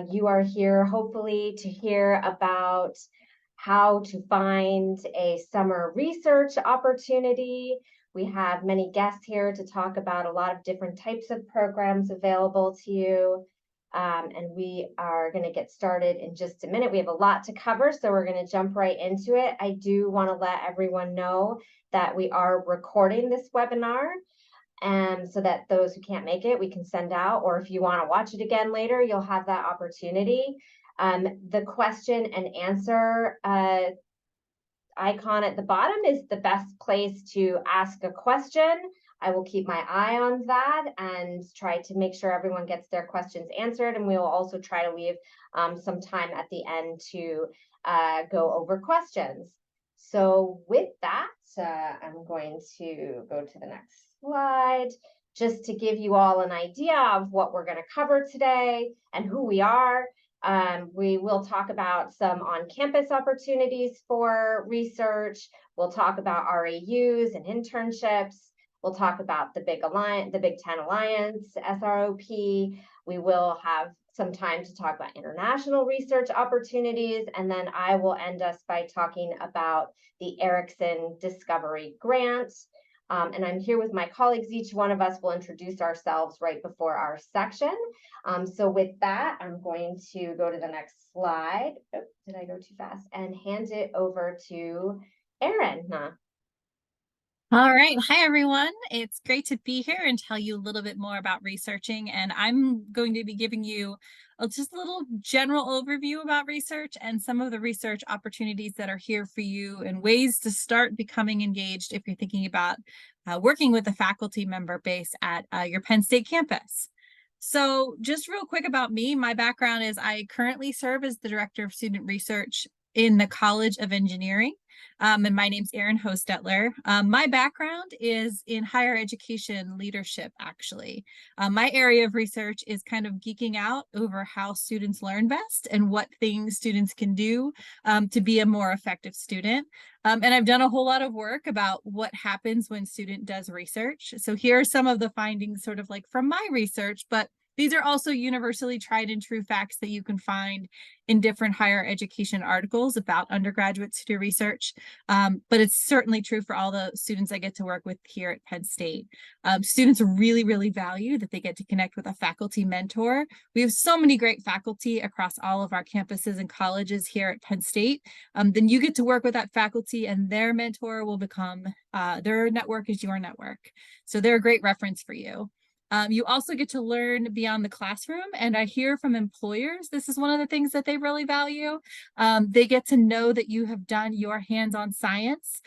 You are here hopefully to hear about how to find a summer research opportunity. We have many guests here to talk about a lot of different types of programs available to you. And we are going to get started in just a minute. We have a lot to cover, so we're going to jump right into it. I do want to let everyone know that we are recording this webinar. And so that those who can't make it, we can send out, or if you want to watch it again later, you'll have that opportunity. The question and answer icon at the bottom is the best place to ask a question. I will keep my eye on that and try to make sure everyone gets their questions answered. And we will also try to leave some time at the end to go over questions. So with that, I'm going to go to the next slide just to give you all an idea of what we're going to cover today and who we are. We will talk about some on-campus opportunities for research. We'll talk about RAUs and internships. We'll talk about the Big Alliance, the Big Ten Alliance, SROP. We will have some time to talk about international research opportunities, and then I will end us by talking about the Erickson Discovery Grant. And I'm here with my colleagues. Each one of us will introduce ourselves right before our section. So with that, I'm going to go to the next slide. Oh, did I go too fast? And hand it over to Erin. All right. Hi, everyone. It's great to be here and tell you a little bit more about researching. And I'm going to be giving you just a little general overview about research and some of the research opportunities that are here for you and ways to start becoming engaged if you're thinking about working with a faculty member base at your Penn State campus. So just real quick about me, my background is I currently serve as the Director of Student Research in the College of Engineering. And my name's Erin Hostetler. My background is in higher education leadership, actually. My area of research is kind of geeking out over how students learn best and what things students can do to be a more effective student. And I've done a whole lot of work about what happens when a student does research. So here are some of the findings sort of like from my research, but these are also universally tried and true facts that you can find in different higher education articles about undergraduates who do research. But it's certainly true for all the students I get to work with here at Penn State. Students really, really value that they get to connect with a faculty mentor. We have so many great faculty across all of our campuses and colleges here at Penn State. Then you get to work with that faculty and their mentor will become, their network is your network. So they're a great reference for you. You also get to learn beyond the classroom, and I hear from employers, this is one of the things that they really value. They get to know that you have done your hands-on science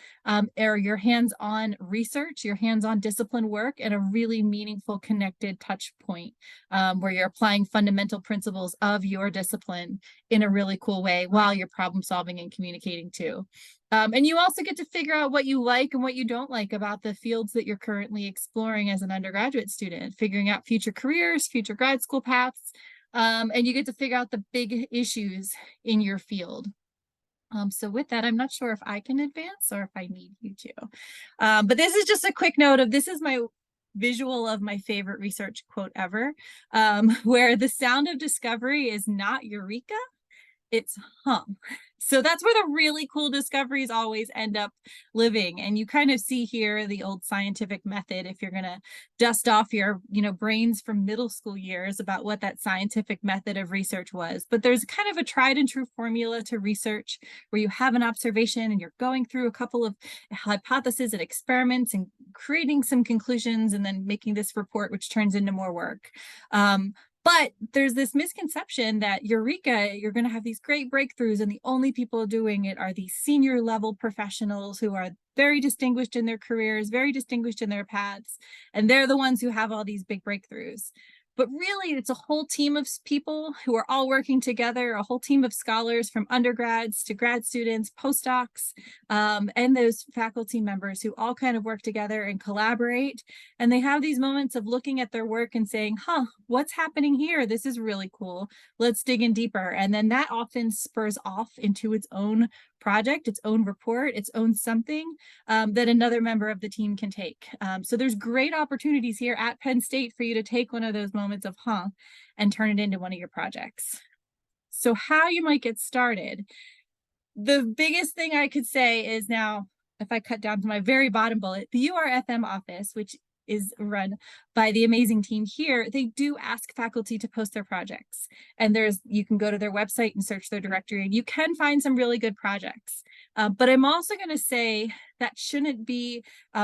or your hands-on research, your hands-on discipline work at a really meaningful connected touch point where you're applying fundamental principles of your discipline in a really cool way while you're problem solving and communicating too. And you also get to figure out what you like and what you don't like about the fields that you're currently exploring as an undergraduate student, figuring out future careers, future grad school paths, and you get to figure out the big issues in your field. So with that, I'm not sure if I can advance or if I need you to. But this is just a quick note of this is my visual of my favorite research quote ever, where the sound of discovery is not eureka, it's hum. So that's where the really cool discoveries always end up living. And you kind of see here the old scientific method if you're going to dust off your, brains from middle school years about what that scientific method of research was. But there's kind of a tried and true formula to research where you have an observation and you're going through a couple of hypotheses and experiments and creating some conclusions and then making this report, which turns into more work. But there's this misconception that eureka, you're going to have these great breakthroughs and the only people doing it are these senior level professionals who are very distinguished in their careers, very distinguished in their paths, and they're the ones who have all these big breakthroughs. But really, it's a whole team of people who are all working together, a whole team of scholars from undergrads to grad students, postdocs, and those faculty members who all kind of work together and collaborate. And they have these moments of looking at their work and saying, what's happening here? This is really cool. Let's dig in deeper. And then that often spurs off into its own project, its own report, its own something that another member of the team can take. So there's great opportunities here at Penn State for you to take one of those moments of and turn it into one of your projects. So how you might get started. The biggest thing I could say is now, if I cut down to my very bottom bullet, the URFM office, which is run by the amazing team here, they do ask faculty to post their projects. And you can go to their website and search their directory, and you can find some really good projects. But I'm also going to say that shouldn't be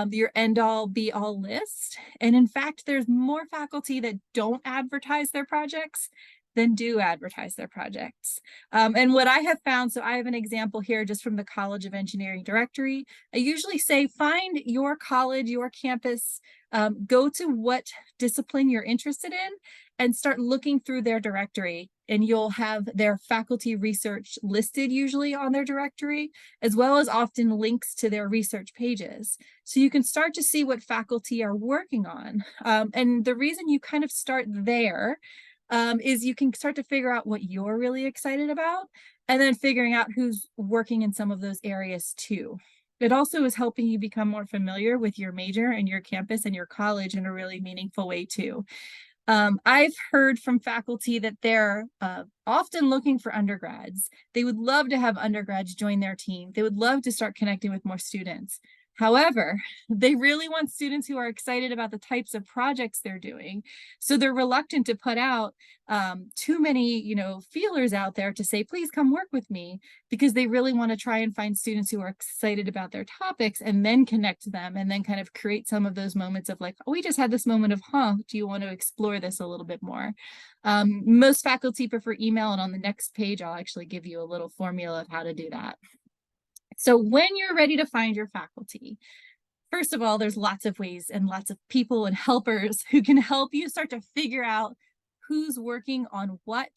your end-all be-all list. And in fact, there's more faculty that don't advertise their projects than do advertise their projects. And what I have found, so I have an example here just from the College of Engineering directory. I usually say find your college, your campus, go to what discipline you're interested in and start looking through their directory, and you'll have their faculty research listed usually on their directory, as well as often links to their research pages. So you can start to see what faculty are working on. And the reason you kind of start there is you can start to figure out what you're really excited about, and then figuring out who's working in some of those areas too. It also is helping you become more familiar with your major and your campus and your college in a really meaningful way too. I've heard from faculty that they're often looking for undergrads. They would love to have undergrads join their team. They would love to start connecting with more students. However, they really want students who are excited about the types of projects they're doing. So they're reluctant to put out too many, feelers out there to say, please come work with me, because they really want to try and find students who are excited about their topics and then connect them and then kind of create some of those moments of like, oh, we just had this moment of, do you want to explore this a little bit more? Most faculty prefer email, and on the next page, I'll actually give you a little formula of how to do that. So when you're ready to find your faculty, first of all, there's lots of ways and lots of people and helpers who can help you start to figure out who's working on what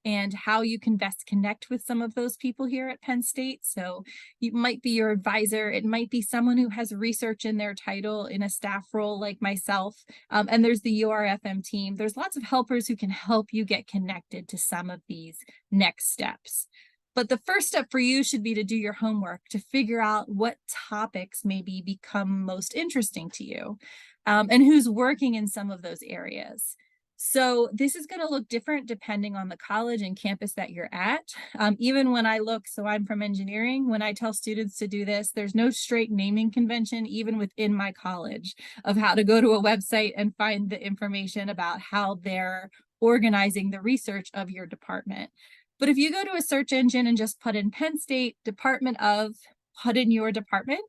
and how you can best connect with some of those people here at Penn State. So it might be your advisor. It might be someone who has research in their title in a staff role like myself. And there's the URFM team. There's lots of helpers who can help you get connected to some of these next steps. But the first step for you should be to do your homework to figure out what topics maybe become most interesting to you, and who's working in some of those areas. So this is going to look different depending on the college and campus that you're at. Even when I look, so I'm from engineering, when I tell students to do this, there's no straight naming convention, even within my college, of how to go to a website and find the information about how they're organizing the research of your department. But if you go to a search engine and just put in Penn State Department of, put in your department,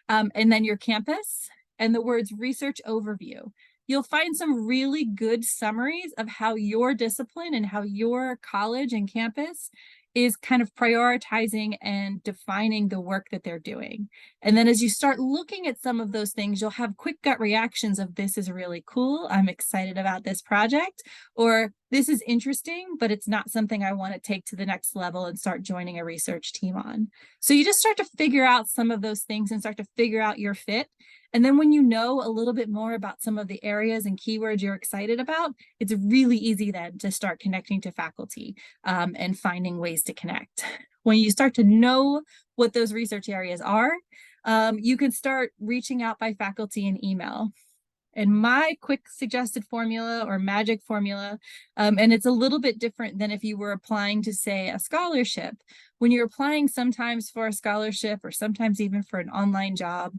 and then your campus, and the words research overview, you'll find some really good summaries of how your discipline and how your college and campus is kind of prioritizing and defining the work that they're doing. And then as you start looking at some of those things, you'll have quick gut reactions of this is really cool, I'm excited about this project, or this is interesting, but it's not something I want to take to the next level and start joining a research team on. So you just start to figure out some of those things and start to figure out your fit. And then when you know a little bit more about some of the areas and keywords you're excited about, it's really easy then to start connecting to faculty and finding ways to connect. When you start to know what those research areas are, you can start reaching out by faculty in email. And my quick suggested formula or magic formula, and it's a little bit different than if you were applying to, say, a scholarship. When you're applying sometimes for a scholarship or sometimes even for an online job,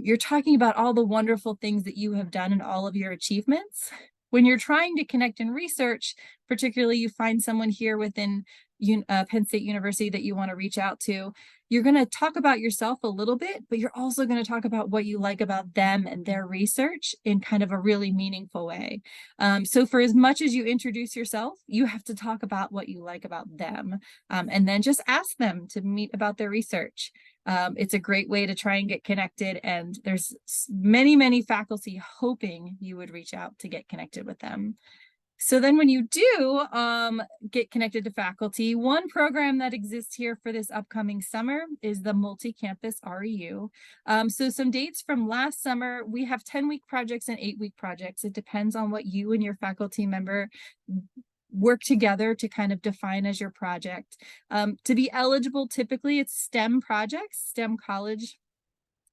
you're talking about all the wonderful things that you have done and all of your achievements. When you're trying to connect in research, particularly you find someone here within Penn State University that you want to reach out to, you're going to talk about yourself a little bit, but you're also going to talk about what you like about them and their research in kind of a really meaningful way. So for as much as you introduce yourself, you have to talk about what you like about them, and then just ask them to meet about their research. It's a great way to try and get connected, and there's many, many faculty hoping you would reach out to get connected with them. So then when you do get connected to faculty, one program that exists here for this upcoming summer is the multi-campus REU. So some dates from last summer, we have 10-week projects and 8-week projects. It depends on what you and your faculty member work together to kind of define as your project. To be eligible, typically it's STEM projects, STEM college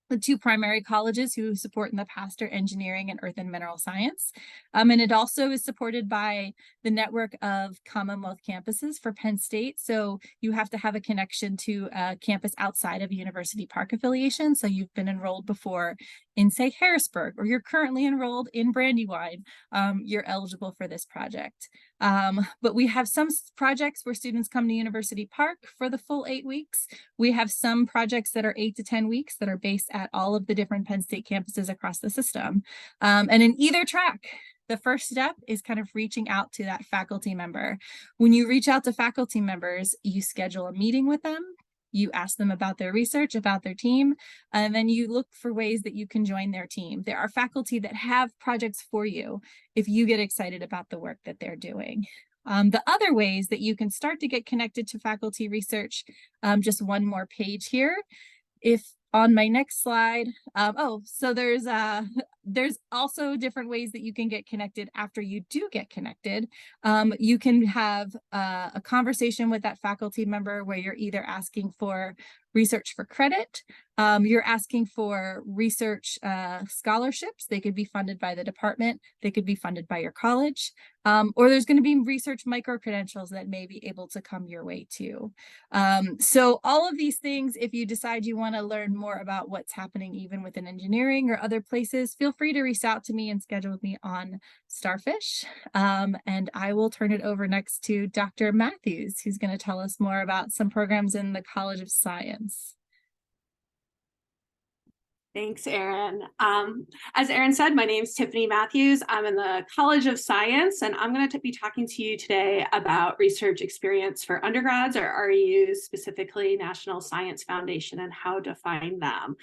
the two primary colleges who support in the past are engineering and earth and mineral science. And it also is supported by the network of Commonwealth campuses for Penn State. So you have to have a connection to a campus outside of a University Park affiliation. So you've been enrolled before in, say, Harrisburg, or you're currently enrolled in Brandywine, you're eligible for this project. But we have some projects where students come to University Park for the full 8 weeks. We have some projects that are 8 to 10 weeks that are based at all of the different Penn State campuses across the system. And in either track, the first step is kind of reaching out to that faculty member. When you reach out to faculty members, you schedule a meeting with them. You ask them about their research, about their team, and then you look for ways that you can join their team. There are faculty that have projects for you if you get excited about the work that they're doing. The other ways that you can start to get connected to faculty research, just one more page here. If on my next slide, so there's also different ways that you can get connected after you do get connected. You can have a conversation with that faculty member where you're either asking for research for credit, you're asking for research scholarships. They could be funded by the department, they could be funded by your college, or there's going to be research micro-credentials that may be able to come your way too. So all of these things, if you decide you want to learn more about what's happening even within engineering or other places, feel free to reach out to me and schedule with me on Starfish. And I will turn it over next to Dr. Matthews, who's going to tell us more about some programs in the College of Science. Thanks, Erin. As Erin said, my name is Tiffany Matthews. I'm in the College of Science, and I'm going to be talking to you today about research experience for undergrads, or REUs, specifically National Science Foundation, and how to find them.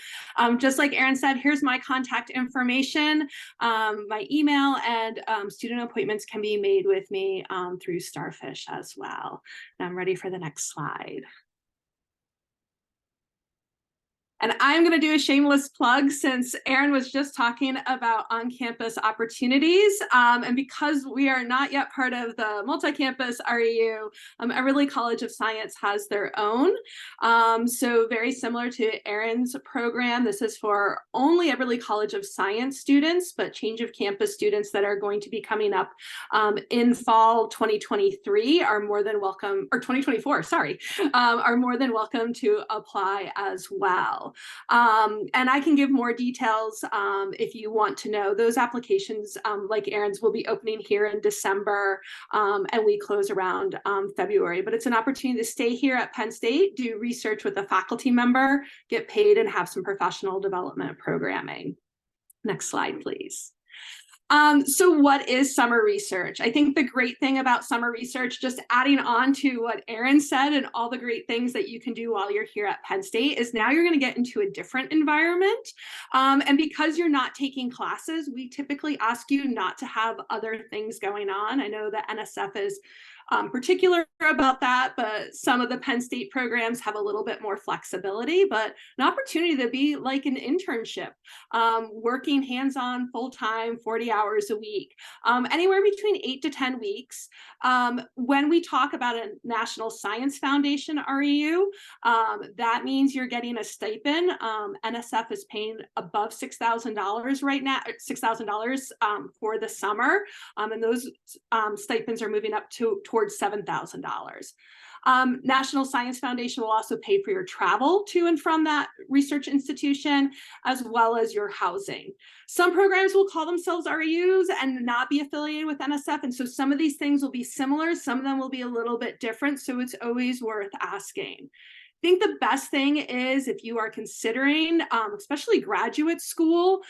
Just like Erin said, here's my contact information. My email and student appointments can be made with me through Starfish as well. And I'm ready for the next slide. And I'm going to do a shameless plug since Erin was just talking about on-campus opportunities. And because we are not yet part of the multi-campus REU, Everly College of Science has their own. So very similar to Erin's program, this is for only Everly College of Science students, but change of campus students that are going to be coming up in fall 2023 are more than welcome, or 2024, sorry, are more than welcome to apply as well. And I can give more details if you want to know. Those applications, like Erin's, will be opening here in December, and we close around February. But it's an opportunity to stay here at Penn State, do research with a faculty member, get paid, and have some professional development programming. Next slide, please. So what is summer research? I think the great thing about summer research, just adding on to what Erin said and all the great things that you can do while you're here at Penn State, is now you're going to get into a different environment. And because you're not taking classes, we typically ask you not to have other things going on. I know that NSF is particular about that, but some of the Penn State programs have a little bit more flexibility, but an opportunity to be like an internship, working hands-on full-time 40 hours a week, anywhere between 8 to 10 weeks. When we talk about a National Science Foundation REU, that means you're getting a stipend. NSF is paying above $6,000 right now, $6,000 for the summer, and those stipends are moving up towards $7,000. National Science Foundation will also pay for your travel to and from that research institution, as well as your housing. Some programs will call themselves REUs and not be affiliated with NSF, and so some of these things will be similar, some of them will be a little bit different, so it's always worth asking. I think the best thing is, if you are considering, especially graduate school,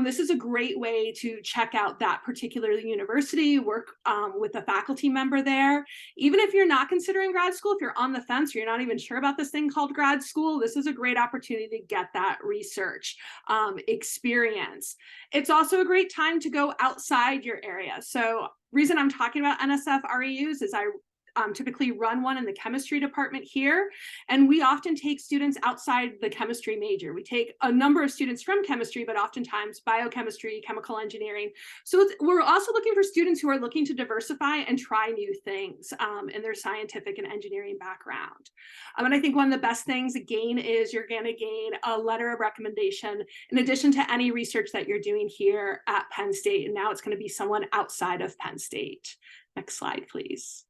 this is a great way to check out that particular university, work with a faculty member there. Even if you're not considering grad school, if you're on the fence or you're not even sure about this thing called grad school, this is a great opportunity to get that research experience. It's also a great time to go outside your area. So reason I'm talking about NSF REUs is typically run one in the chemistry department here. And we often take students outside the chemistry major. We take a number of students from chemistry, but oftentimes biochemistry, chemical engineering. So we're also looking for students who are looking to diversify and try new things in their scientific and engineering background. And I think one of the best things, again, is you're going to gain a letter of recommendation in addition to any research that you're doing here at Penn State. And now it's going to be someone outside of Penn State. Next slide, please.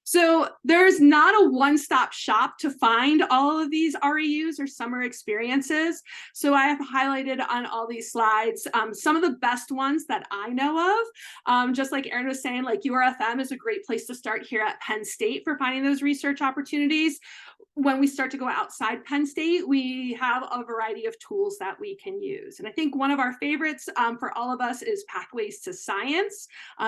So there's not a one-stop shop to find all of these REUs or summer experiences. So I have highlighted on all these slides some of the best ones that I know of. Just like Erin was saying, like URFM is a great place to start here at Penn State for finding those research opportunities. When we start to go outside Penn State, we have a variety of tools that we can use. And I think one of our favorites for all of us is Pathways to Science.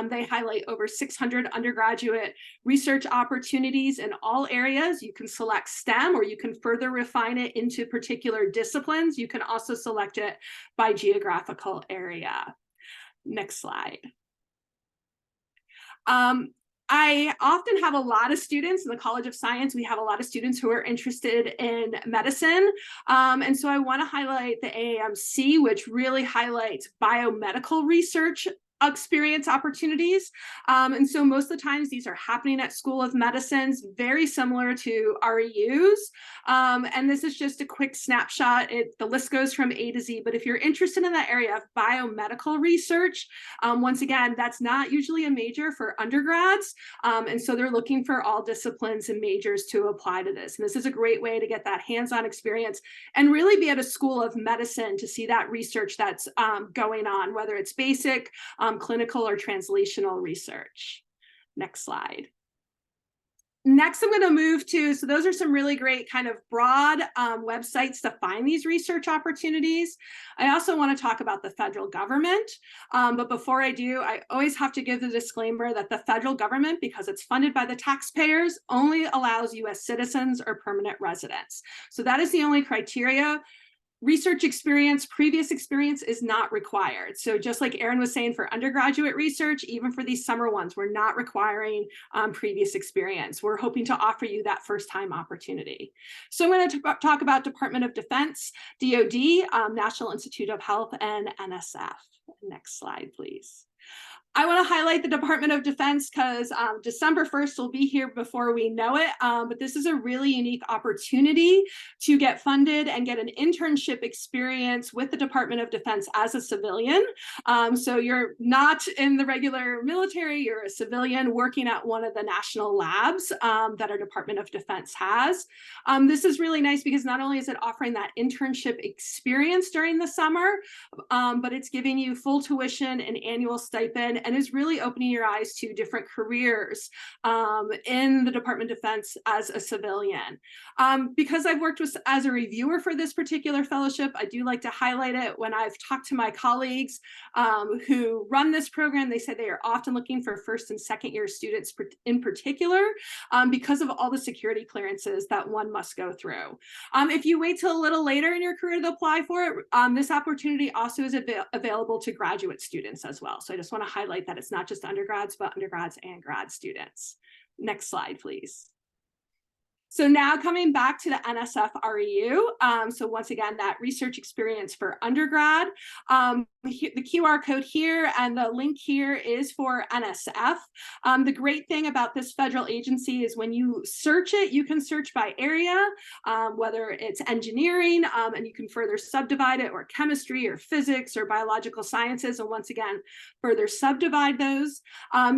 They highlight over 600 undergraduate research opportunities in all areas. You can select STEM, or you can further refine it into particular disciplines. You can also select it by geographical area. Next slide. I often have a lot of students in the College of Science. We have a lot of students who are interested in medicine. And so I want to highlight the AAMC, which really highlights biomedical research experience opportunities. And so most of the times these are happening at School of Medicines, very similar to REUs. And this is just a quick snapshot. The list goes from A to Z, but if you're interested in that area of biomedical research, once again, that's not usually a major for undergrads. And so they're looking for all disciplines and majors to apply to this. And this is a great way to get that hands-on experience and really be at a School of Medicine to see that research that's going on, whether it's basic, clinical or translational research. Next slide. Next, I'm going to move to, so those are some really great kind of broad websites to find these research opportunities. I also want to talk about the federal government. But before I do, I always have to give the disclaimer that the federal government, because it's funded by the taxpayers, only allows US citizens or permanent residents. So that is the only criteria. Research experience, previous experience is not required. So just like Erin was saying for undergraduate research, even for these summer ones, we're not requiring previous experience. We're hoping to offer you that first time opportunity. So I'm going to talk about Department of Defense, DoD, National Institute of Health, and NSF. Next slide, please. I want to highlight the Department of Defense because December 1st will be here before we know it, but this is a really unique opportunity to get funded and get an internship experience with the Department of Defense as a civilian. So you're not in the regular military, you're a civilian working at one of the national labs that our Department of Defense has. This is really nice because not only is it offering that internship experience during the summer, but it's giving you full tuition and annual stipend, and is really opening your eyes to different careers in the Department of Defense as a civilian. Because I've worked as a reviewer for this particular fellowship, I do like to highlight it. When I've talked to my colleagues who run this program, they say they are often looking for first and second year students in particular because of all the security clearances that one must go through. If you wait till a little later in your career to apply for it, this opportunity also is available to graduate students as well. So I just want to highlight that it's not just undergrads, but undergrads and grad students. Next slide, please. So now coming back to the NSF REU. So once again, that research experience for undergrad. The QR code here and the link here is for NSF. The great thing about this federal agency is when you search it, you can search by area, whether it's engineering, and you can further subdivide it, or chemistry or physics or biological sciences. And once again, further subdivide those.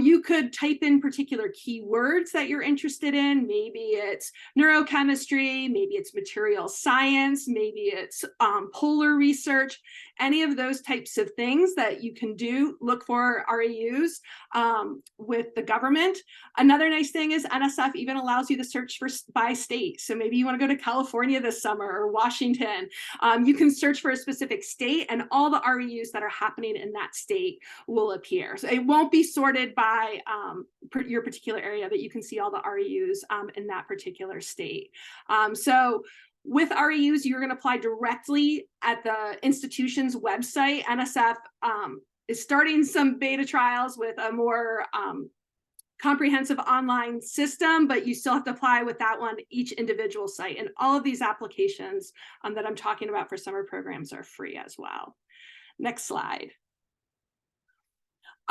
You could type in particular keywords that you're interested in. Maybe it's neurochemistry, maybe it's material science, maybe it's polar research, any of those types of things that you can do, look for REUs with the government. Another nice thing is NSF even allows you to search by state. So maybe you want to go to California this summer or Washington. You can search for a specific state and all the REUs that are happening in that state will appear. So it won't be sorted by your particular area, but you can see all the REUs in that particular state. So with REUs, you're going to apply directly at the institution's website. NSF is starting some beta trials with a more comprehensive online system, but you still have to apply with that one each individual site. And all of these applications that I'm talking about for summer programs are free as well. Next slide.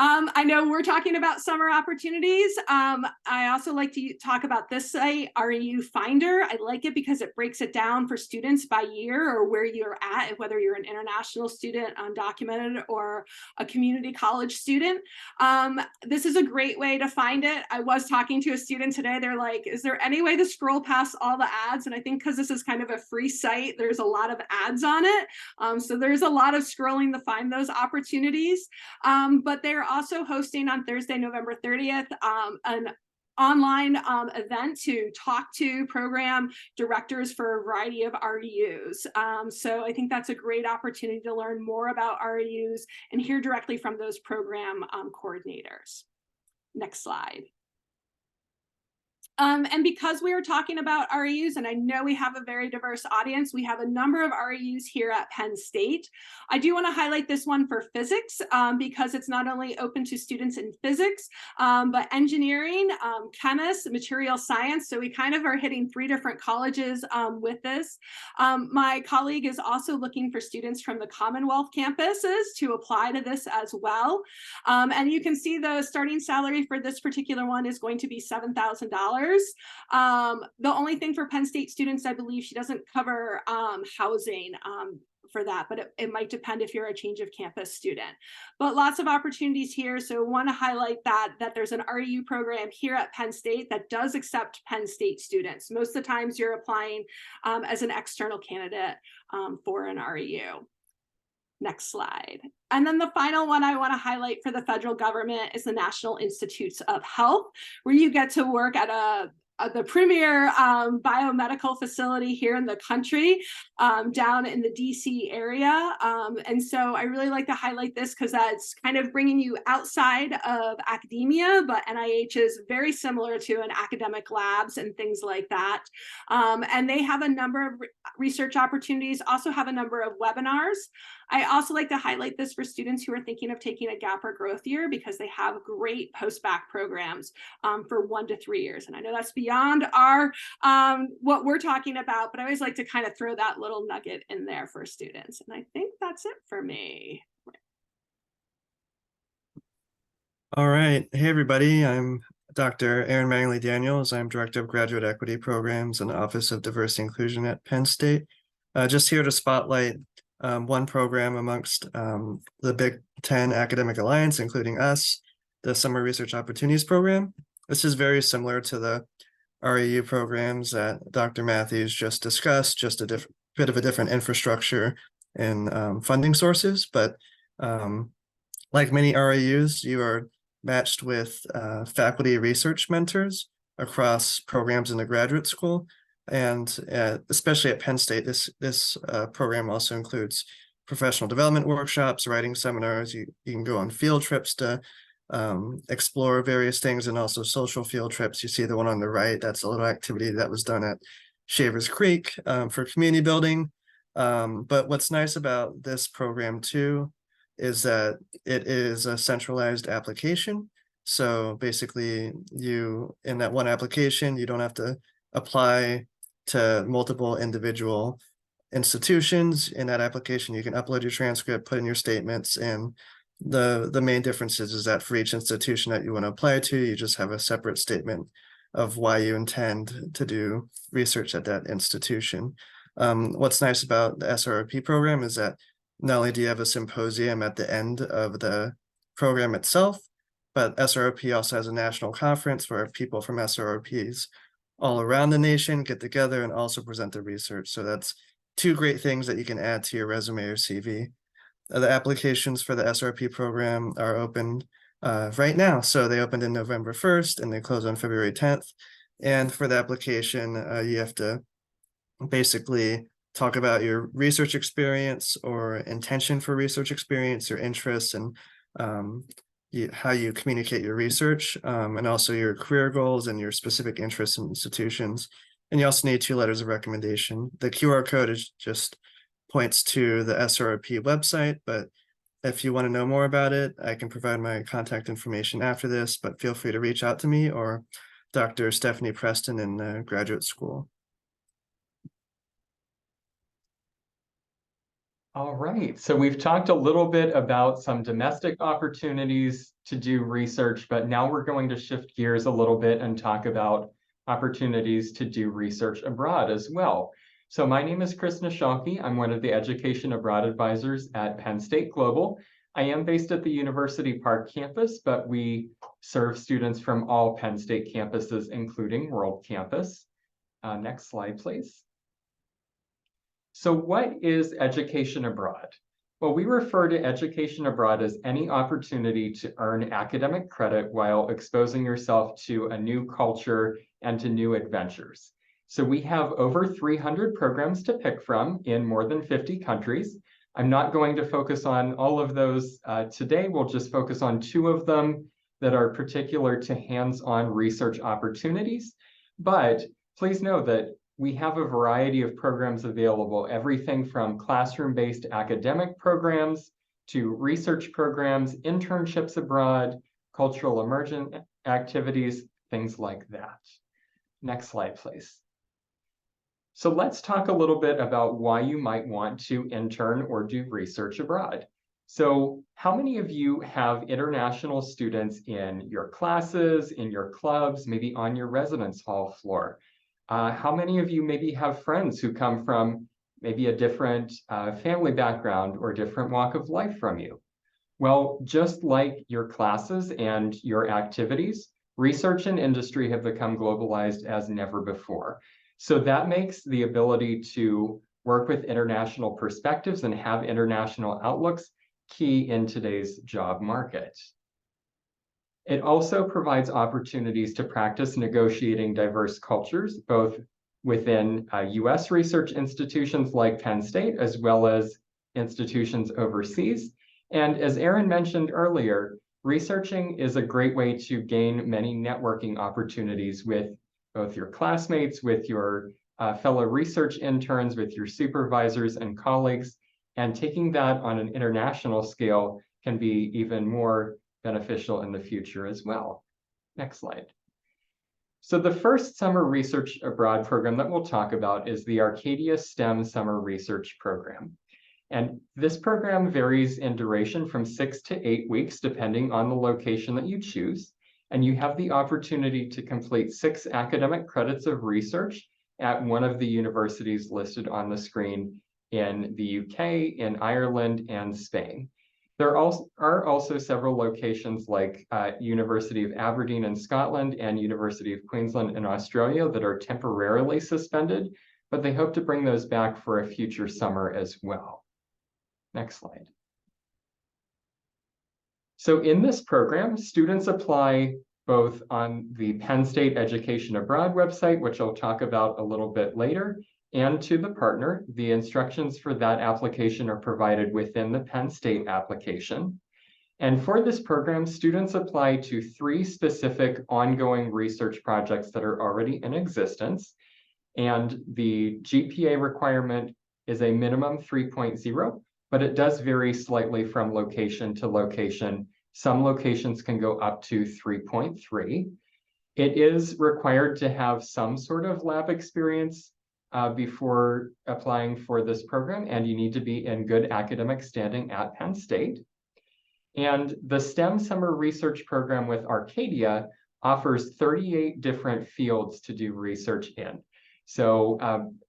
I know we're talking about summer opportunities. I also like to talk about this site, REU Finder. I like it because it breaks it down for students by year or where you're at, whether you're an international student, undocumented, or a community college student. This is a great way to find it. I was talking to a student today. They're like, is there any way to scroll past all the ads? And I think because this is kind of a free site, there's a lot of ads on it. So there's a lot of scrolling to find those opportunities. But they're also hosting on Thursday, November 30th, an online event to talk to program directors for a variety of REUs. So I think that's a great opportunity to learn more about REUs and hear directly from those program coordinators. Next slide. And because we are talking about REUs, and I know we have a very diverse audience, we have a number of REUs here at Penn State. I do want to highlight this one for physics because it's not only open to students in physics, but engineering, chemists, material science. So we kind of are hitting 3 different colleges with this. My colleague is also looking for students from the Commonwealth campuses to apply to this as well. And you can see the starting salary for this particular one is going to be $7,000. The only thing for Penn State students, I believe she doesn't cover housing for that, but it might depend if you're a change of campus student. But lots of opportunities here. So want to highlight that there's an REU program here at Penn State that does accept Penn State students. Most of the times you're applying as an external candidate for an REU. Next slide. And then the final one I want to highlight for the federal government is the National Institutes of Health, where you get to work at the premier biomedical facility here in the country, down in the DC area. And so I really like to highlight this because that's kind of bringing you outside of academia, but NIH is very similar to an academic labs and things like that. And they have a number of research opportunities, also have a number of webinars. I also like to highlight this for students who are thinking of taking a gap or growth year because they have great post-bac programs for 1 to 3 years. And I know that's beyond our what we're talking about, but I always like to kind of throw that little nugget in there for students. And I think that's it for me. All right. Hey, everybody. I'm Dr. Aaron Mangley Daniels. I'm Director of Graduate Equity Programs in the Office of Diversity Inclusion at Penn State. Just here to spotlight one program amongst the Big 10 Academic Alliance, including us, the Summer Research Opportunities Program. This is very similar to the REU programs that Dr. Matthews just discussed, just a bit of a different infrastructure and funding sources. But like many REUs, you are matched with faculty research mentors across programs in the graduate school. And especially at Penn State, this program also includes professional development workshops, writing seminars. You can go on field trips to explore various things, and also social field trips. You see the one on the right, that's a little activity that was done at Shavers Creek for community building. But what's nice about this program too is that it is a centralized application. So basically in that one application, you don't have to apply to multiple individual institutions. In that application, you can upload your transcript, put in your statements, and the main difference is that for each institution that you want to apply to, you just have a separate statement of why you intend to do research at that institution. What's nice about the SROP program is that not only do you have a symposium at the end of the program itself, but SROP also has a national conference where people from SROPs all around the nation get together and also present their research. So that's 2 great things that you can add to your resume or CV. The applications for the SRP program are open right now. So they opened in November 1st and they close on February 10th. And for the application, you have to basically talk about your research experience or intention for research experience, your interests, and how you communicate your research, and also your career goals and your specific interests in institutions. And you also need 2 letters of recommendation. The QR code just points to the SROP website, but if you want to know more about it, I can provide my contact information after this, but feel free to reach out to me or Dr. Stephanie Preston in the graduate school. All right, so we've talked a little bit about some domestic opportunities to do research, but now we're going to shift gears a little bit and talk about opportunities to do research abroad as well. So my name is Chris Nishalke. I'm one of the Education Abroad Advisors at Penn State Global. I am based at the University Park campus, but we serve students from all Penn State campuses, including World Campus. Next slide, please. So what is education abroad? Well, we refer to education abroad as any opportunity to earn academic credit while exposing yourself to a new culture and to new adventures. So we have over 300 programs to pick from in more than 50 countries. I'm not going to focus on all of those today. We'll just focus on 2 of them that are particular to hands-on research opportunities. But please know that we have a variety of programs available, everything from classroom-based academic programs to research programs, internships abroad, cultural immersion activities, things like that. Next slide, please. So let's talk a little bit about why you might want to intern or do research abroad. So how many of you have international students in your classes, in your clubs, maybe on your residence hall floor? How many of you maybe have friends who come from maybe a different family background or different walk of life from you? Well, just like your classes and your activities, research and industry have become globalized as never before. So that makes the ability to work with international perspectives and have international outlooks key in today's job market. It also provides opportunities to practice negotiating diverse cultures, both within US research institutions like Penn State, as well as institutions overseas. And as Erin mentioned earlier, researching is a great way to gain many networking opportunities with both your classmates, with your fellow research interns, with your supervisors and colleagues. And taking that on an international scale can be even more beneficial in the future as well. Next slide. So the first summer research abroad program that we'll talk about is the Arcadia STEM Summer Research Program. And this program varies in duration from 6 to 8 weeks, depending on the location that you choose. And you have the opportunity to complete 6 academic credits of research at one of the universities listed on the screen in the UK, in Ireland, and Spain. There are also several locations like University of Aberdeen in Scotland and University of Queensland in Australia that are temporarily suspended, but they hope to bring those back for a future summer as well. Next slide. So in this program, students apply both on the Penn State Education Abroad website, which I'll talk about a little bit later, and to the partner. The instructions for that application are provided within the Penn State application. And for this program, students apply to 3 specific ongoing research projects that are already in existence. And the GPA requirement is a minimum 3.0, but it does vary slightly from location to location. Some locations can go up to 3.3. It is required to have some sort of lab experience before applying for this program, and you need to be in good academic standing at Penn State. And the STEM Summer Research Program with Arcadia offers 38 different fields to do research in. So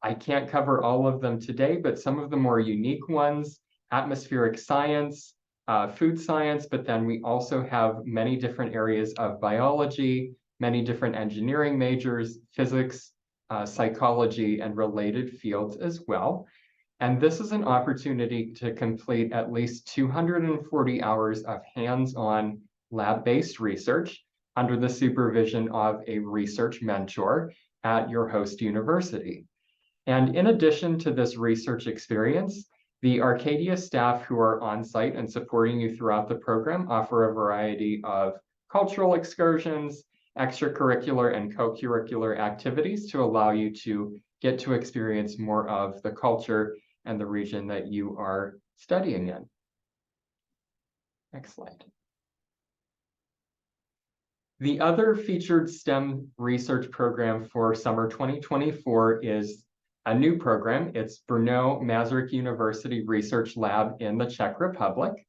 I can't cover all of them today, but some of the more unique ones, atmospheric science, food science, but then we also have many different areas of biology, many different engineering majors, physics, psychology, and related fields as well. And this is an opportunity to complete at least 240 hours of hands-on lab-based research under the supervision of a research mentor at your host university. And in addition to this research experience, the Arcadia staff who are on site and supporting you throughout the program offer a variety of cultural excursions, extracurricular and co-curricular activities to allow you to get to experience more of the culture and the region that you are studying in. Next slide. The other featured STEM research program for summer 2024 is a new program. It's Brno Masaryk University Research Lab in the Czech Republic.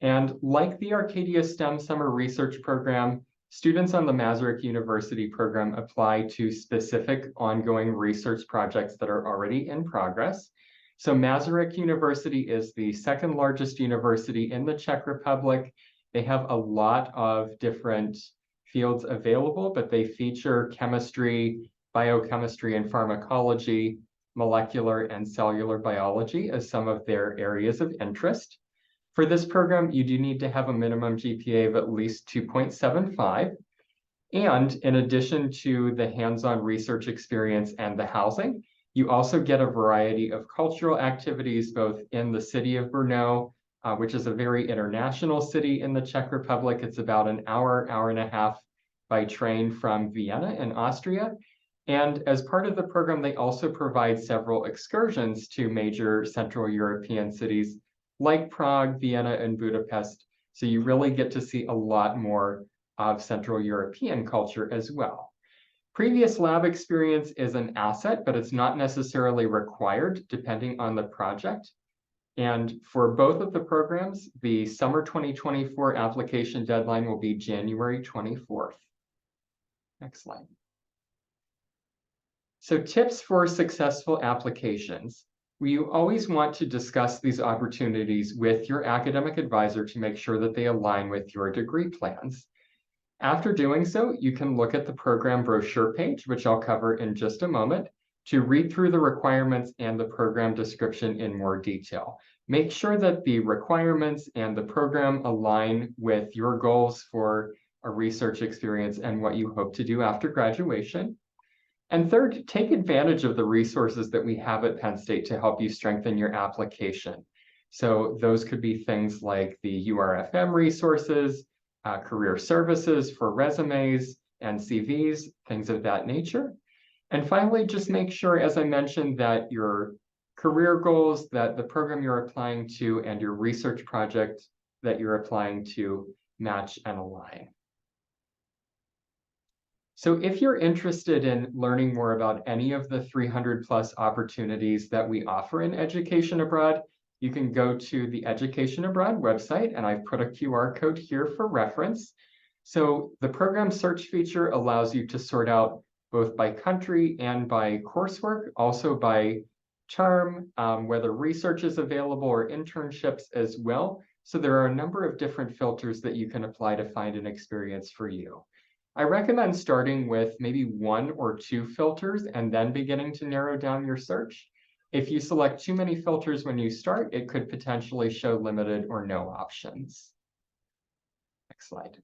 And like the Arcadia STEM Summer Research Program, students on the Masaryk University program apply to specific ongoing research projects that are already in progress. So Masaryk University is the second largest university in the Czech Republic. They have a lot of different fields available, but they feature chemistry, biochemistry and pharmacology, molecular and cellular biology as some of their areas of interest. For this program, you do need to have a minimum GPA of at least 2.75. And in addition to the hands-on research experience and the housing, you also get a variety of cultural activities, both in the city of Brno, which is a very international city in the Czech Republic. It's about an hour and a half by train from Vienna in Austria. And as part of the program, they also provide several excursions to major Central European cities like Prague, Vienna, and Budapest. So you really get to see a lot more of Central European culture as well. Previous lab experience is an asset, but it's not necessarily required depending on the project. And for both of the programs, the summer 2024 application deadline will be January 24th. Next slide. So tips for successful applications. We always want to discuss these opportunities with your academic advisor to make sure that they align with your degree plans. After doing so, you can look at the program brochure page, which I'll cover in just a moment, to read through the requirements and the program description in more detail. Make sure that the requirements and the program align with your goals for a research experience and what you hope to do after graduation. And third, take advantage of the resources that we have at Penn State to help you strengthen your application. So those could be things like the URFM resources, career services for resumes and CVs, things of that nature. And finally, just make sure, as I mentioned, that your career goals, that the program you're applying to and your research project that you're applying to match and align. So if you're interested in learning more about any of the 300+ opportunities that we offer in Education Abroad, you can go to the Education Abroad website, and I've put a QR code here for reference. So the program search feature allows you to sort out both by country and by coursework, also by term, whether research is available or internships as well. So there are a number of different filters that you can apply to find an experience for you. I recommend starting with maybe 1 or 2 filters and then beginning to narrow down your search. If you select too many filters when you start, it could potentially show limited or no options. Next slide.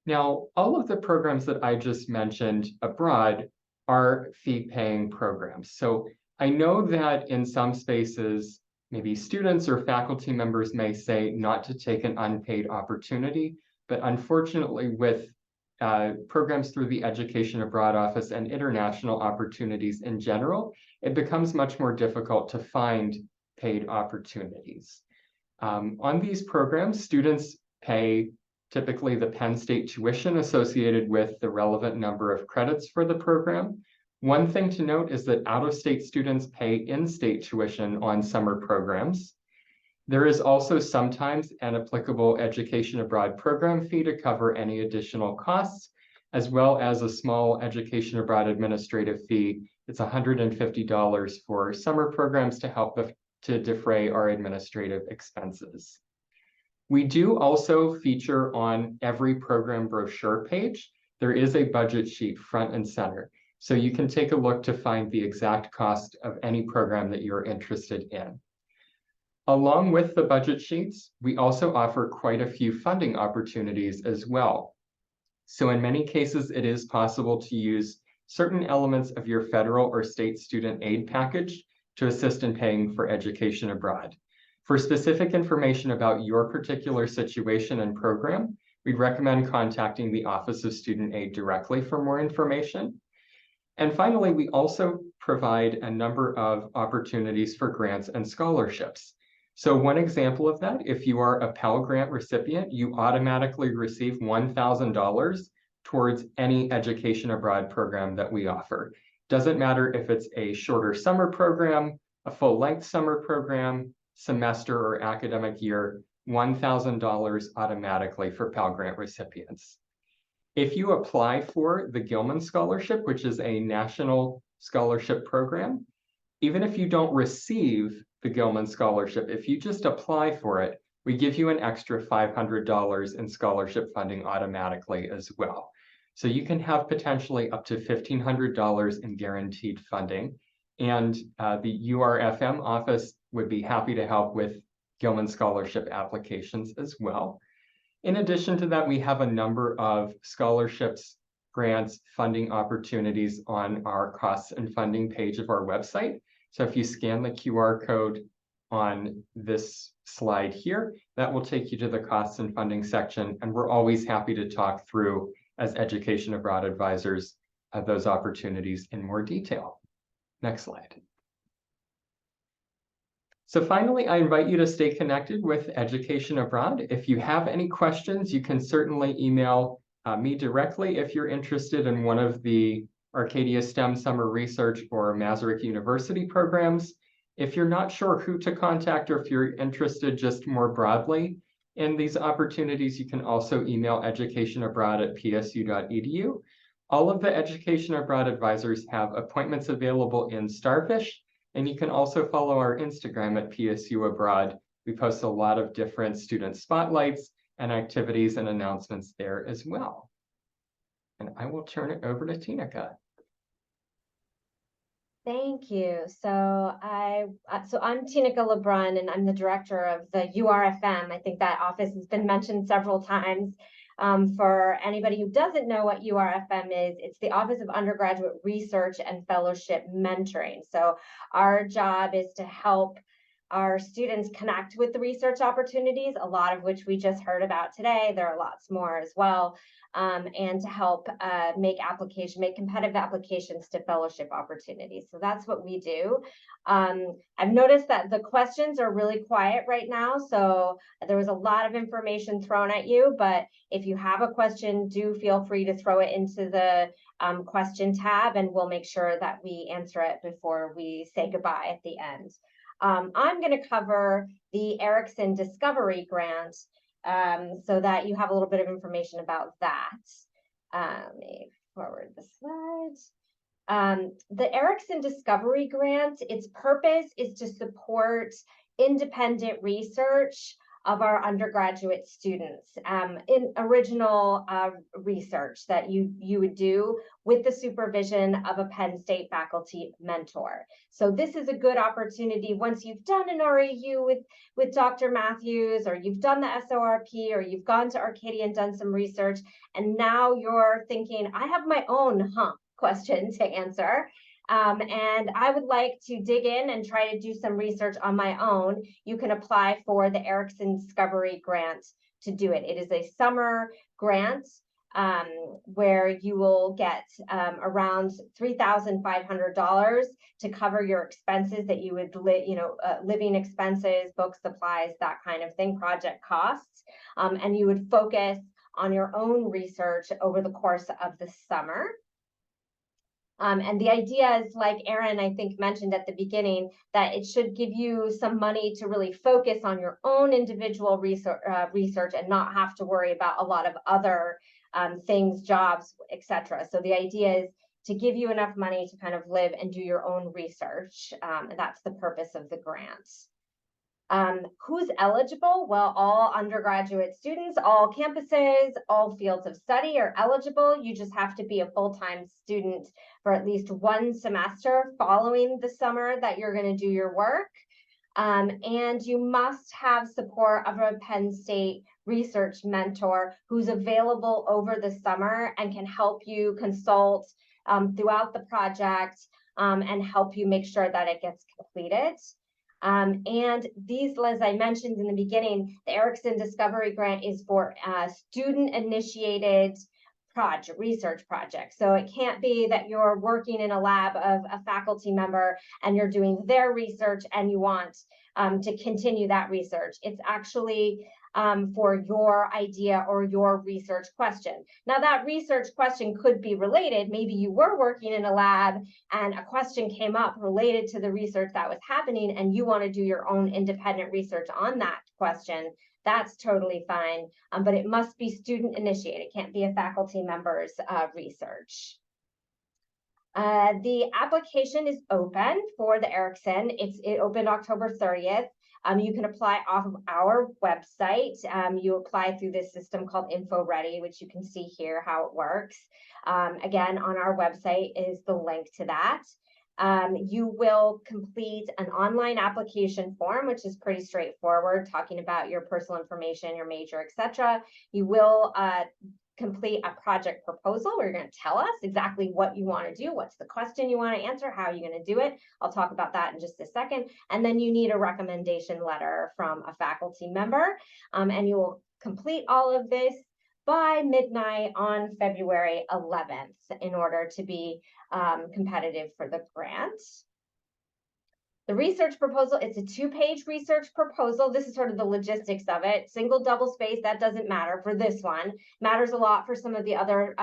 Now, all of the programs that I just mentioned abroad are fee-paying programs. So I know that in some spaces, maybe students or faculty members may say not to take an unpaid opportunity. But unfortunately, with programs through the Education Abroad Office and international opportunities in general, it becomes much more difficult to find paid opportunities. On these programs, students pay typically the Penn State tuition associated with the relevant number of credits for the program. One thing to note is that out-of-state students pay in-state tuition on summer programs. There is also sometimes an applicable Education Abroad program fee to cover any additional costs, as well as a small Education Abroad administrative fee. It's $150 for summer programs to help to defray our administrative expenses. We do also feature on every program brochure page, there is a budget sheet front and center. So you can take a look to find the exact cost of any program that you're interested in. Along with the budget sheets, we also offer quite a few funding opportunities as well. So in many cases, it is possible to use certain elements of your federal or state student aid package to assist in paying for education abroad. For specific information about your particular situation and program, we'd recommend contacting the Office of Student Aid directly for more information. And finally, we also provide a number of opportunities for grants and scholarships. So one example of that, if you are a Pell Grant recipient, you automatically receive $1,000 towards any education abroad program that we offer. Doesn't matter if it's a shorter summer program, a full-length summer program, semester, or academic year, $1,000 automatically for Pell Grant recipients. If you apply for the Gilman Scholarship, which is a national scholarship program, even if you don't receive the Gilman Scholarship, if you just apply for it, we give you an extra $500 in scholarship funding automatically as well. So you can have potentially up to $1,500 in guaranteed funding. And the URFM office would be happy to help with Gilman Scholarship applications as well. In addition to that, we have a number of scholarships, grants, funding opportunities on our costs and funding page of our website. So if you scan the QR code on this slide here, that will take you to the costs and funding section. And we're always happy to talk through, as education abroad advisors, those opportunities in more detail. Next slide. So finally, I invite you to stay connected with Education Abroad. If you have any questions, you can certainly email me directly if you're interested in one of the Arcadia STEM Summer Research or Masaryk University programs. If you're not sure who to contact, or if you're interested just more broadly in these opportunities, you can also email educationabroad@psu.edu. All of the Education Abroad advisors have appointments available in Starfish, and you can also follow our Instagram at PSU Abroad. We post a lot of different student spotlights and activities and announcements there as well. And I will turn it over to Tinika. Thank you. So I'm Tinika LeBrun, and I'm the director of the URFM. I think that office has been mentioned several times. For anybody who doesn't know what URFM is, it's the Office of Undergraduate Research and Fellowship Mentoring. So our job is to help our students connect with the research opportunities, a lot of which we just heard about today. There are lots more as well, and to help make competitive applications to fellowship opportunities. So that's what we do. I've noticed that the questions are really quiet right now, so there was a lot of information thrown at you, but if you have a question, do feel free to throw it into the question tab, and we'll make sure that we answer it before we say goodbye at the end. I'm going to cover the Erickson Discovery Grant so that you have a little bit of information about that. Let me forward the slide. The Erickson Discovery Grant, its purpose is to support independent research of our undergraduate students in original research that you would do with the supervision of a Penn State faculty mentor. So this is a good opportunity once you've done an REU with Dr. Matthews, or you've done the SORP, or you've gone to Arcadia and done some research, and now you're thinking, I have my own question to answer. And I would like to dig in and try to do some research on my own. You can apply for the Erickson Discovery Grant to do it. It is a summer grant where you will get around $3,500 to cover your expenses that you would, living expenses, books, supplies, that kind of thing, project costs. And you would focus on your own research over the course of the summer. And the idea is, like Erin, I think, mentioned at the beginning, that it should give you some money to really focus on your own individual research and not have to worry about a lot of other things, jobs, etc. So the idea is to give you enough money to kind of live and do your own research. And that's the purpose of the grant. Who's eligible? Well, all undergraduate students, all campuses, all fields of study are eligible. You just have to be a full-time student for at least one semester following the summer that you're going to do your work. And you must have support of a Penn State research mentor who's available over the summer and can help you consult throughout the project and help you make sure that it gets completed. And these, as I mentioned in the beginning, the Erickson Discovery Grant is for student-initiated research projects. So it can't be that you're working in a lab of a faculty member and you're doing their research and you want to continue that research. It's actually for your idea or your research question. Now, that research question could be related. Maybe you were working in a lab and a question came up related to the research that was happening, and you want to do your own independent research on that question. That's totally fine, but it must be student initiated. It can't be a faculty member's research. The application is open for the Erickson. It opened October 30th. You can apply off of our website. You apply through this system called InfoReady, which you can see here how it works. Again, on our website is the link to that. You will complete an online application form, which is pretty straightforward, talking about your personal information, your major, etc. You will complete a project proposal where you're going to tell us exactly what you want to do, what's the question you want to answer, how are you going to do it. I'll talk about that in just a second. And then you need a recommendation letter from a faculty member, and you will complete all of this by midnight on February 11th in order to be competitive for the grant. The research proposal, it's a 2-page research proposal. This is sort of the logistics of it. Single, double space, that doesn't matter for this one. Matters a lot for some of the other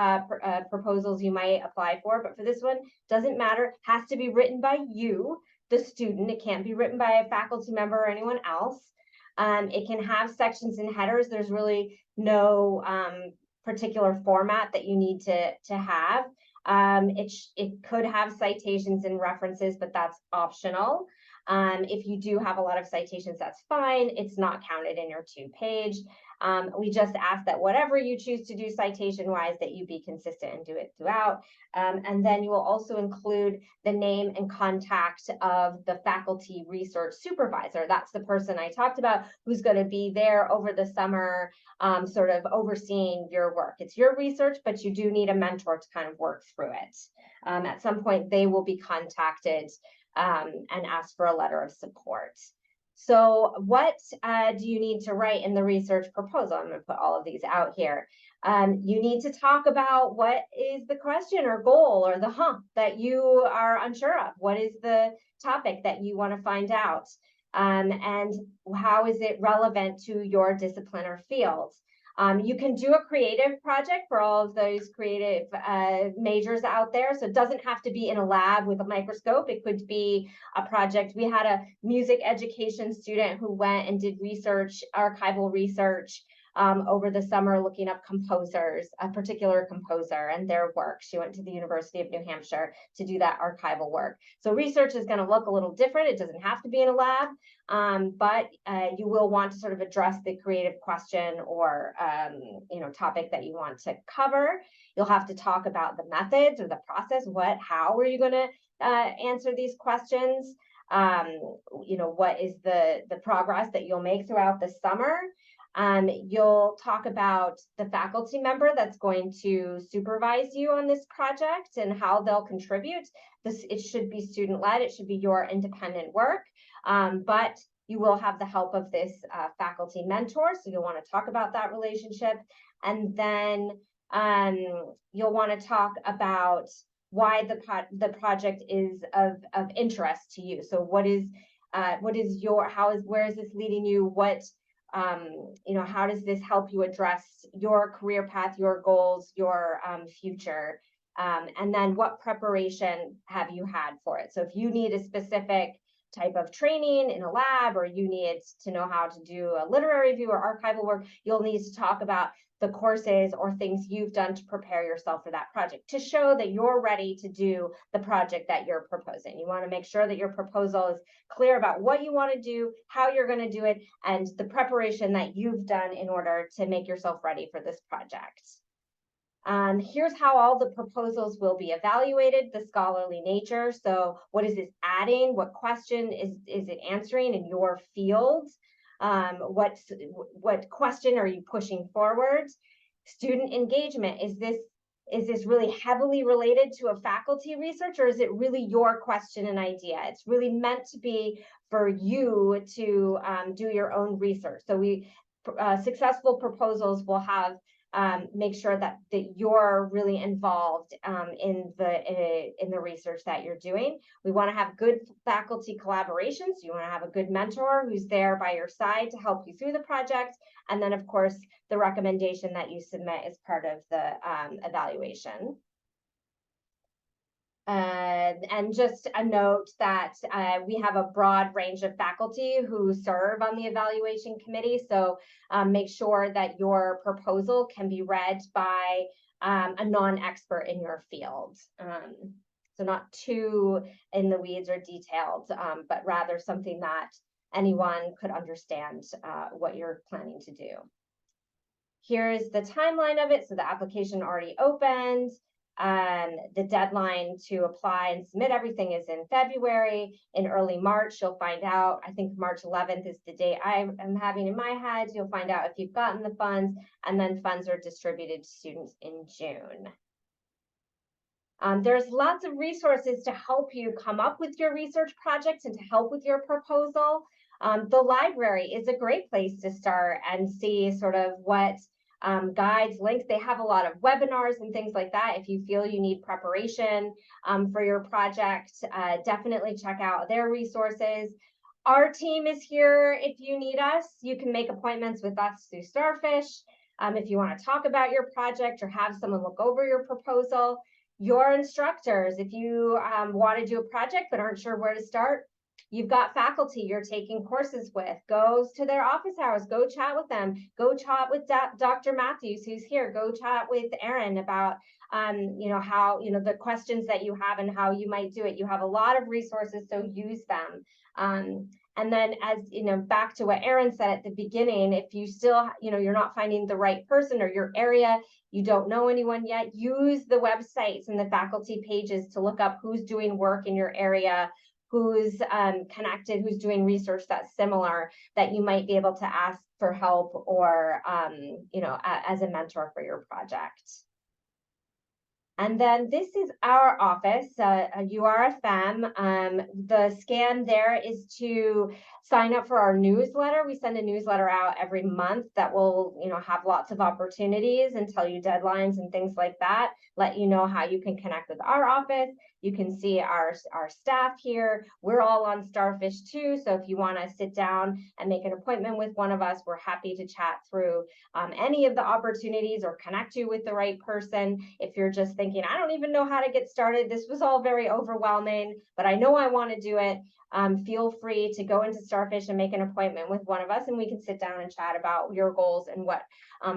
proposals you might apply for, but for this one, doesn't matter. Has to be written by you, the student. It can't be written by a faculty member or anyone else. It can have sections and headers. There's really no particular format that you need to have. It could have citations and references, but that's optional. If you do have a lot of citations, that's fine. It's not counted in your 2-page. We just ask that whatever you choose to do citation-wise, that you be consistent and do it throughout. And then you will also include the name and contact of the faculty research supervisor. That's the person I talked about who's going to be there over the summer, sort of overseeing your work. It's your research, but you do need a mentor to kind of work through it. At some point, they will be contacted and ask for a letter of support. So what do you need to write in the research proposal? I'm going to put all of these out here. You need to talk about what is the question or goal or the hump that you are unsure of. What is the topic that you want to find out? And how is it relevant to your discipline or field? You can do a creative project for all of those creative majors out there. So it doesn't have to be in a lab with a microscope. It could be a project. We had a music education student who went and did research, archival research, over the summer, looking up composers, a particular composer and their work. She went to the University of New Hampshire to do that archival work. So research is going to look a little different. It doesn't have to be in a lab, but you will want to sort of address the creative question or topic that you want to cover. You'll have to talk about the methods or the process. How are you going to answer these questions? What is the progress that you'll make throughout the summer? You'll talk about the faculty member that's going to supervise you on this project and how they'll contribute. It should be student-led. It should be your independent work, but you will have the help of this faculty mentor. So you'll want to talk about that relationship. And then you'll want to talk about why the project is of interest to you. So where is this leading you? How does this help you address your career path, your goals, your future? And then what preparation have you had for it? So if you need a specific type of training in a lab, or you need to know how to do a literary review or archival work, you'll need to talk about the courses or things you've done to prepare yourself for that project to show that you're ready to do the project that you're proposing. You want to make sure that your proposal is clear about what you want to do, how you're going to do it, and the preparation that you've done in order to make yourself ready for this project. Here's how all the proposals will be evaluated: the scholarly nature. So what is this adding? What question is it answering in your field? What question are you pushing forward? Student engagement. Is this really heavily related to a faculty research, or is it really your question and idea? It's really meant to be for you to do your own research. So successful proposals will have make sure that you're really involved in the research that you're doing. We want to have good faculty collaborations. You want to have a good mentor who's there by your side to help you through the project. And then, of course, the recommendation that you submit is part of the evaluation. And just a note that we have a broad range of faculty who serve on the evaluation committee. So make sure that your proposal can be read by a non-expert in your field. So not too in the weeds or detailed, but rather something that anyone could understand what you're planning to do. Here's the timeline of it. So the application already opened. The deadline to apply and submit everything is in February. In early March, you'll find out. I think March 11th is the date I am having in my head. You'll find out if you've gotten the funds, and then funds are distributed to students in June. There's lots of resources to help you come up with your research projects and to help with your proposal. The library is a great place to start and see sort of what guides, links. They have a lot of webinars and things like that. If you feel you need preparation for your project, definitely check out their resources. Our team is here if you need us. You can make appointments with us through Starfish. If you want to talk about your project or have someone look over your proposal. Your instructors, if you want to do a project but aren't sure where to start, you've got faculty you're taking courses with. Go to their office hours, go chat with them, go chat with Dr. Matthews, who's here, go chat with Erin about, how, the questions that you have and how you might do it. You have a lot of resources, so use them. And then back to what Erin said at the beginning, if you still, you're not finding the right person or your area, you don't know anyone yet, use the websites and the faculty pages to look up who's doing work in your area, who's connected, who's doing research that's similar, that you might be able to ask for help or, as a mentor for your project. And then this is our office, URFM. The scan there is to sign up for our newsletter. We send a newsletter out every month that will, have lots of opportunities and tell you deadlines and things like that. Let you know how you can connect with our office. You can see our staff here. We're all on Starfish too. So if you want to sit down and make an appointment with one of us, we're happy to chat through any of the opportunities or connect you with the right person. If you're just thinking, I don't even know how to get started, this was all very overwhelming, but I know I want to do it. Feel free to go into Starfish and make an appointment with one of us, and we can sit down and chat about your goals and what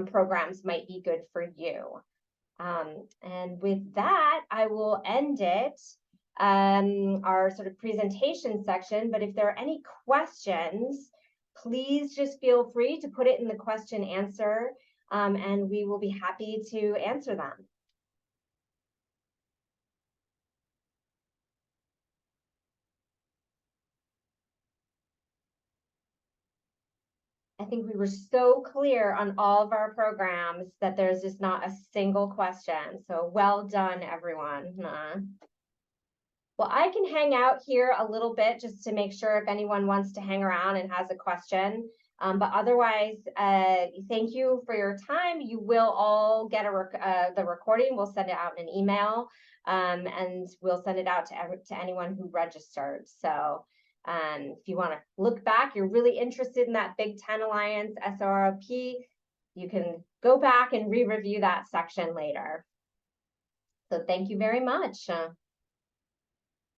programs might be good for you. And with that, I will end it, our sort of presentation section. But if there are any questions, please just feel free to put it in the question answer, and we will be happy to answer them. I think we were so clear on all of our programs that there's just not a single question. So well done, everyone. Well, I can hang out here a little bit just to make sure if anyone wants to hang around and has a question. But otherwise, thank you for your time. You will all get the recording. We'll send it out in an email, and we'll send it out to anyone who registered. So if you want to look back, you're really interested in that Big Ten Alliance SROP, you can go back and re-review that section later. So thank you very much.